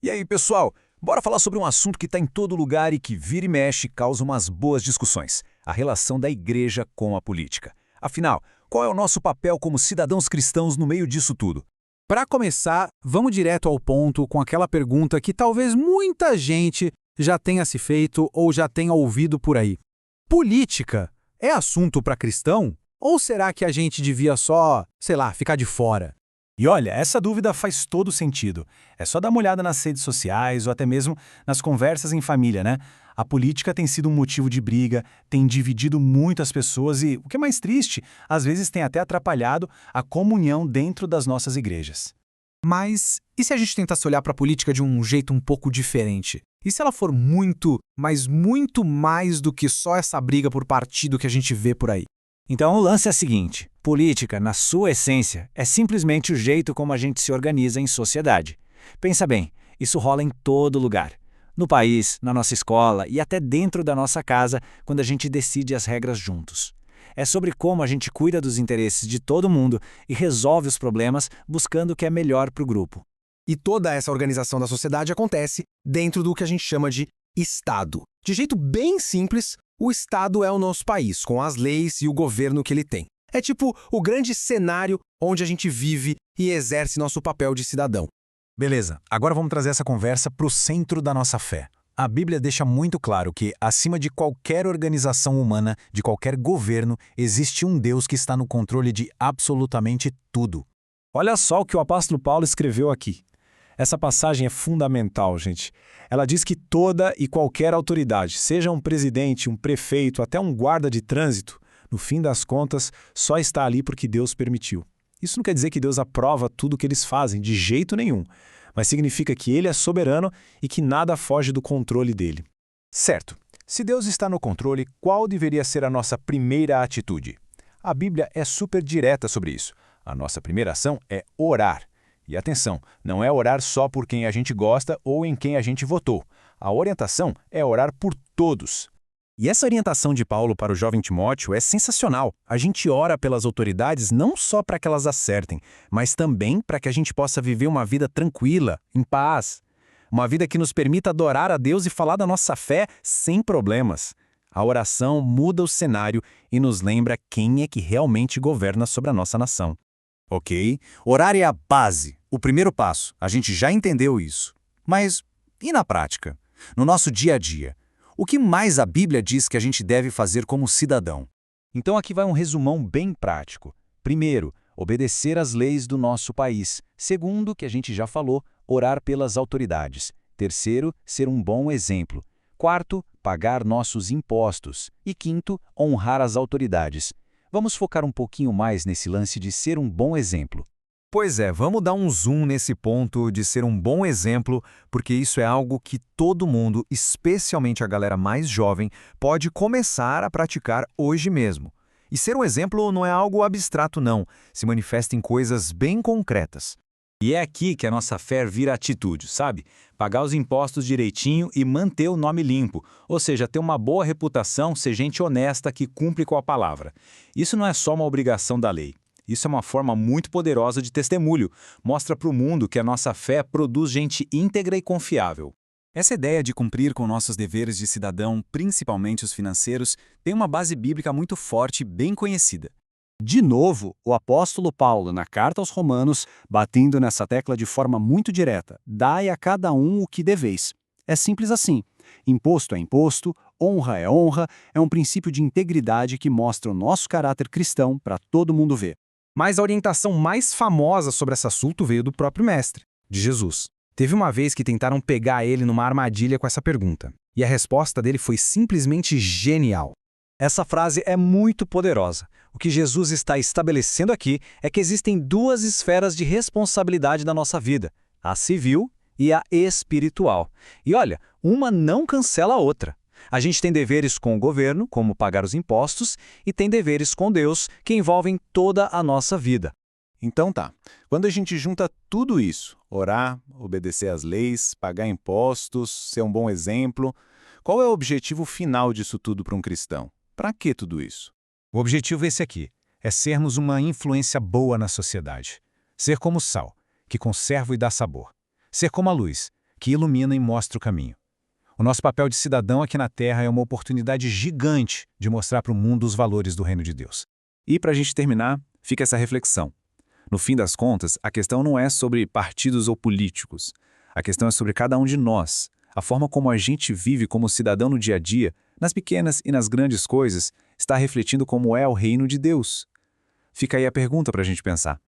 E aí, pessoal, bora falar sobre um assunto que está em todo lugar e que vira e mexe causa umas boas discussões: a relação da igreja com a política. Afinal, qual é o nosso papel como cidadãos cristãos no meio disso tudo? Para começar, vamos direto ao ponto com aquela pergunta que talvez muita gente já tenha se feito ou já tenha ouvido por aí. Política é assunto para cristão? Ou será que a gente devia só, sei lá, ficar de fora? E olha, essa dúvida faz todo sentido. É só dar uma olhada nas redes sociais ou até mesmo nas conversas em família, né? A política tem sido um motivo de briga, tem dividido muito as pessoas e, o que é mais triste, às vezes tem até atrapalhado a comunhão dentro das nossas igrejas. Mas e se a gente tentasse olhar para a política de um jeito um pouco diferente? E se ela for muito, mas muito mais do que só essa briga por partido que a gente vê por aí? Então o lance é o seguinte: política, na sua essência, é simplesmente o jeito como a gente se organiza em sociedade. Pensa bem, isso rola em todo lugar. No país, na nossa escola e até dentro da nossa casa, quando a gente decide as regras juntos. É sobre como a gente cuida dos interesses de todo mundo e resolve os problemas buscando o que é melhor para o grupo. E toda essa organização da sociedade acontece dentro do que a gente chama de Estado. De jeito bem simples, o Estado é o nosso país, com as leis e o governo que ele tem. É tipo o grande cenário onde a gente vive e exerce nosso papel de cidadão. Beleza, agora vamos trazer essa conversa para o centro da nossa fé. A Bíblia deixa muito claro que, acima de qualquer organização humana, de qualquer governo, existe um Deus que está no controle de absolutamente tudo. Olha só o que o apóstolo Paulo escreveu aqui. Essa passagem é fundamental, gente. Ela diz que toda e qualquer autoridade, seja um presidente, um prefeito, até um guarda de trânsito, no fim das contas, só está ali porque Deus permitiu. Isso não quer dizer que Deus aprova tudo o que eles fazem, de jeito nenhum, mas significa que Ele é soberano e que nada foge do controle dele. Certo, se Deus está no controle, qual deveria ser a nossa primeira atitude? A Bíblia é super direta sobre isso. A nossa primeira ação é orar. E atenção, não é orar só por quem a gente gosta ou em quem a gente votou. A orientação é orar por todos. E essa orientação de Paulo para o jovem Timóteo é sensacional. A gente ora pelas autoridades não só para que elas acertem, mas também para que a gente possa viver uma vida tranquila, em paz. Uma vida que nos permita adorar a Deus e falar da nossa fé sem problemas. A oração muda o cenário e nos lembra quem é que realmente governa sobre a nossa nação. Ok, orar é a base, o primeiro passo, a gente já entendeu isso. Mas e na prática? No nosso dia a dia? O que mais a Bíblia diz que a gente deve fazer como cidadão? Então aqui vai um resumão bem prático. Primeiro, obedecer às leis do nosso país. Segundo, que a gente já falou, orar pelas autoridades. Terceiro, ser um bom exemplo. Quarto, pagar nossos impostos. E quinto, honrar as autoridades. Vamos focar um pouquinho mais nesse lance de ser um bom exemplo. Pois é, vamos dar um zoom nesse ponto de ser um bom exemplo, porque isso é algo que todo mundo, especialmente a galera mais jovem, pode começar a praticar hoje mesmo. E ser um exemplo não é algo abstrato, não. Se manifesta em coisas bem concretas. E é aqui que a nossa fé vira atitude, sabe? Pagar os impostos direitinho e manter o nome limpo, ou seja, ter uma boa reputação, ser gente honesta que cumpre com a palavra. Isso não é só uma obrigação da lei. Isso é uma forma muito poderosa de testemunho. Mostra para o mundo que a nossa fé produz gente íntegra e confiável. Essa ideia de cumprir com nossos deveres de cidadão, principalmente os financeiros, tem uma base bíblica muito forte e bem conhecida. De novo, o apóstolo Paulo, na carta aos Romanos, batendo nessa tecla de forma muito direta: dai a cada um o que deveis. É simples assim. Imposto é imposto, honra, é um princípio de integridade que mostra o nosso caráter cristão para todo mundo ver. Mas a orientação mais famosa sobre esse assunto veio do próprio mestre, de Jesus. Teve uma vez que tentaram pegar ele numa armadilha com essa pergunta, e a resposta dele foi simplesmente genial. Essa frase é muito poderosa. O que Jesus está estabelecendo aqui é que existem duas esferas de responsabilidade na nossa vida: a civil e a espiritual. E olha, uma não cancela a outra. A gente tem deveres com o governo, como pagar os impostos, e tem deveres com Deus, que envolvem toda a nossa vida. Então tá, quando a gente junta tudo isso, orar, obedecer às leis, pagar impostos, ser um bom exemplo, qual é o objetivo final disso tudo para um cristão? Para que tudo isso? O objetivo é esse aqui, é sermos uma influência boa na sociedade. Ser como o sal, que conserva e dá sabor. Ser como a luz, que ilumina e mostra o caminho. O nosso papel de cidadão aqui na Terra é uma oportunidade gigante de mostrar para o mundo os valores do reino de Deus. E para a gente terminar, fica essa reflexão. No fim das contas, a questão não é sobre partidos ou políticos. A questão é sobre cada um de nós. A forma como a gente vive como cidadão no dia a dia, nas pequenas e nas grandes coisas, está refletindo como é o reino de Deus. Fica aí a pergunta para a gente pensar.